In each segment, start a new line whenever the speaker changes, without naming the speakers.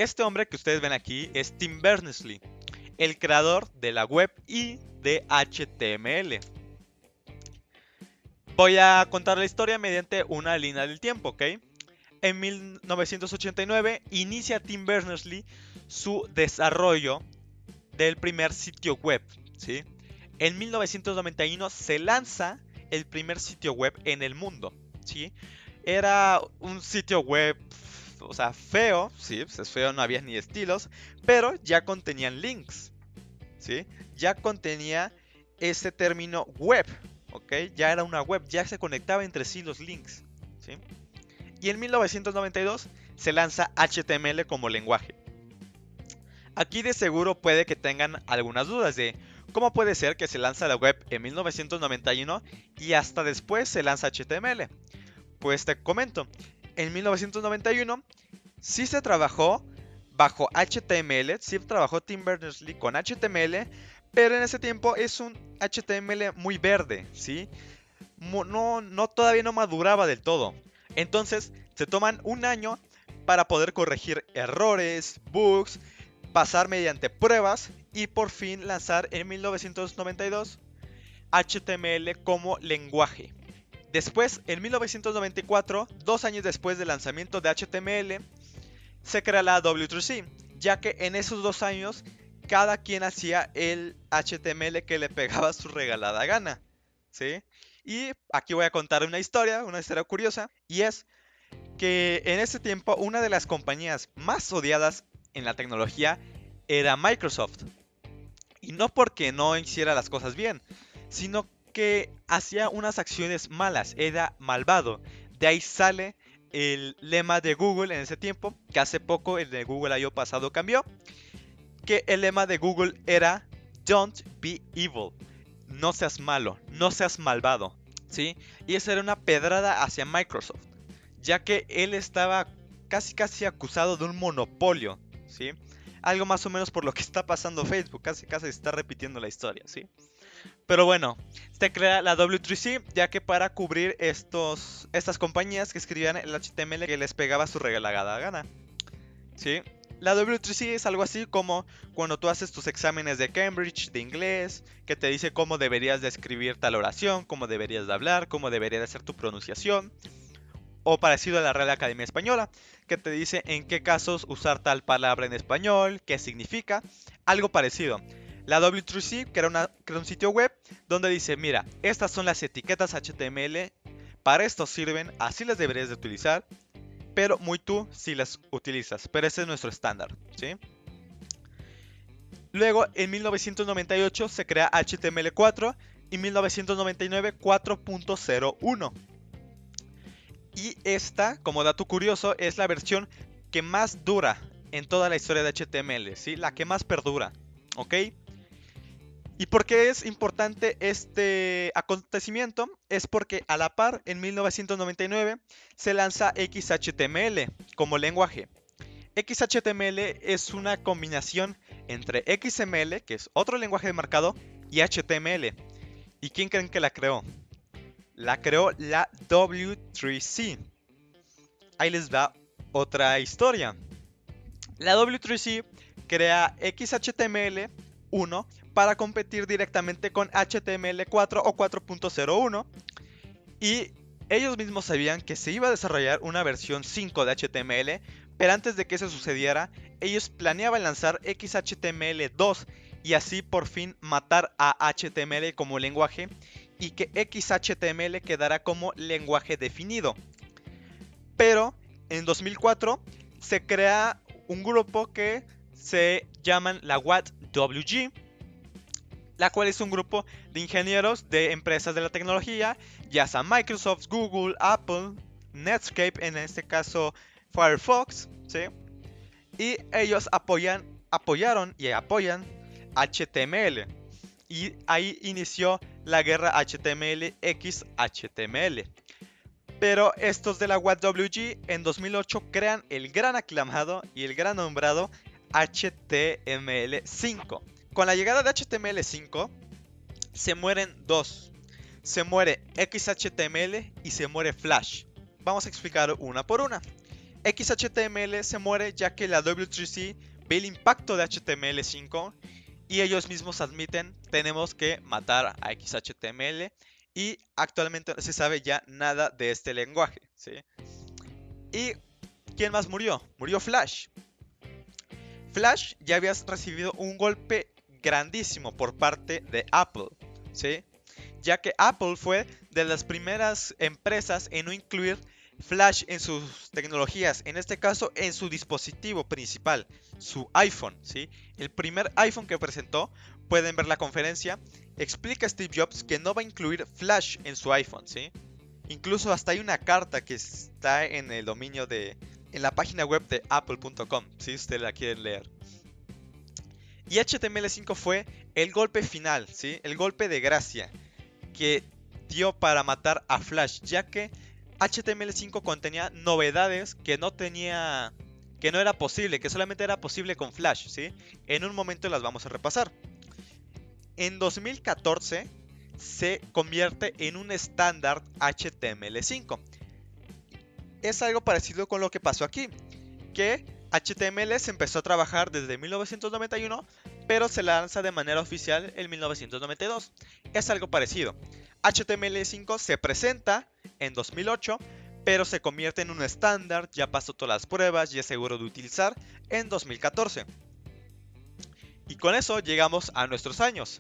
Este hombre que ustedes ven aquí es Tim Berners-Lee, el creador de la web y de HTML. Voy a contar la historia mediante una línea del tiempo, ¿ok? En 1989 inicia Tim Berners-Lee su desarrollo del primer sitio web, ¿sí? En 1991 se lanza el primer sitio web en el mundo, ¿sí? Era un sitio web, o sea, feo, sí, pues es feo, no había ni estilos, pero ya contenían links, ¿sí? Ya contenía ese término web, ¿ok? Ya era una web, ya se conectaba entre sí los links, ¿sí? Y en 1992 se lanza HTML como lenguaje. Aquí de seguro puede que tengan algunas dudas de cómo puede ser que se lanza la web en 1991 y hasta después se lanza HTML. Pues te comento, en 1991 sí se trabajó bajo HTML, sí trabajó Tim Berners-Lee con HTML, pero en ese tiempo es un HTML muy verde, ¿sí? Todavía no maduraba del todo. Entonces se toman un año para poder corregir errores, bugs, pasar mediante pruebas y por fin lanzar en 1992 HTML como lenguaje. Después, en 1994, 2 años después del lanzamiento de HTML, se crea la W3C, ya que en esos 2 años cada quien hacía el HTML que le pegaba su regalada gana, ¿sí? Y aquí voy a contar una historia curiosa, y es que en ese tiempo una de las compañías más odiadas en la tecnología era Microsoft. Y no porque no hiciera las cosas bien, sino que hacía unas acciones malas, era malvado. De ahí sale el lema de Google en ese tiempo, que hace poco el de Google año pasado cambió, que el lema de Google era Don't be evil, no seas malo, no seas malvado, ¿sí? Y esa era una pedrada hacia Microsoft, ya que él estaba casi acusado de un monopolio, ¿sí? Algo más o menos por lo que está pasando Facebook, casi se está repitiendo la historia, ¿sí? Pero bueno, se crea la W3C, ya que para cubrir estas compañías que escribían el HTML que les pegaba su regalada gana, ¿sí? La W3C es algo así como cuando tú haces tus exámenes de Cambridge de inglés, que te dice cómo deberías de escribir tal oración, cómo deberías de hablar, cómo debería de ser tu pronunciación, o parecido a la Real Academia Española, que te dice en qué casos usar tal palabra en español, qué significa, algo parecido. La W3C, que era un sitio web donde dice, mira, estas son las etiquetas HTML, para esto sirven, así las deberías de utilizar, pero muy tú si las utilizas, pero ese es nuestro estándar, ¿sí? Luego, en 1998 se crea HTML4 y 1999 4.01. Y esta, como dato curioso, es la versión que más dura en toda la historia de HTML, ¿sí? La que más perdura, ¿ok? ¿Y por qué es importante este acontecimiento? Es porque a la par, en 1999, se lanza XHTML como lenguaje. XHTML es una combinación entre XML, que es otro lenguaje de marcado, y HTML. ¿Y quién creen que la creó? La creó la W3C. Ahí les va otra historia. La W3C crea XHTML1 para competir directamente con HTML4 o 4.01 y ellos mismos sabían que se iba a desarrollar una versión 5 de HTML, pero antes de que eso sucediera, ellos planeaban lanzar XHTML2 y así por fin matar a HTML como lenguaje y que XHTML quedara como lenguaje definido. Pero en 2004 se crea un grupo que se llaman la WAT-WG, la cual es un grupo de ingenieros de empresas de la tecnología, ya sea Microsoft, Google, Apple, Netscape, en este caso Firefox, ¿sí? Y ellos apoyaron y apoyan HTML. Y ahí inició la guerra HTML x HTML. Pero estos de la WAT-WG en 2008 crean el gran aclamado y el gran nombrado HTML5. Con la llegada de HTML5 se mueren dos. Se muere XHTML y se muere Flash. Vamos a explicar una por una. XHTML se muere ya que la W3C ve el impacto de HTML5 y ellos mismos admiten tenemos que matar a XHTML y actualmente no se sabe ya nada de este lenguaje, ¿sí? ¿Y quién más murió? Murió Flash. Flash ya había recibido un golpe grandísimo por parte de Apple, ¿sí? Ya que Apple fue de las primeras empresas en no incluir Flash en sus tecnologías, en este caso en su dispositivo principal, su iPhone, ¿sí? El primer iPhone que presentó, pueden ver la conferencia, explica Steve Jobs que no va a incluir Flash en su iPhone, ¿sí? Incluso hasta hay una carta que está en el dominio en la página web de apple.com, si usted la quiere leer. Y HTML5 fue el golpe final, ¿sí? El golpe de gracia que dio para matar a Flash, ya que HTML5 contenía novedades que no era posible, que solamente era posible con Flash, ¿sí? En un momento las vamos a repasar. En 2014 se convierte en un estándar HTML5. Es algo parecido con lo que pasó aquí, que HTML se empezó a trabajar desde 1991, pero se lanza de manera oficial en 1992. Es algo parecido. HTML5 se presenta en 2008, pero se convierte en un estándar, ya pasó todas las pruebas y es seguro de utilizar en 2014. Y con eso llegamos a nuestros años.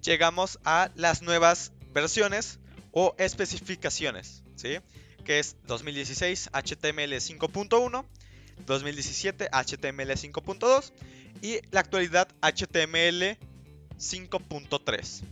Llegamos a las nuevas versiones o especificaciones, ¿sí? Que es 2016 HTML 5.1, 2017 HTML 5.2 y la actualidad HTML 5.3.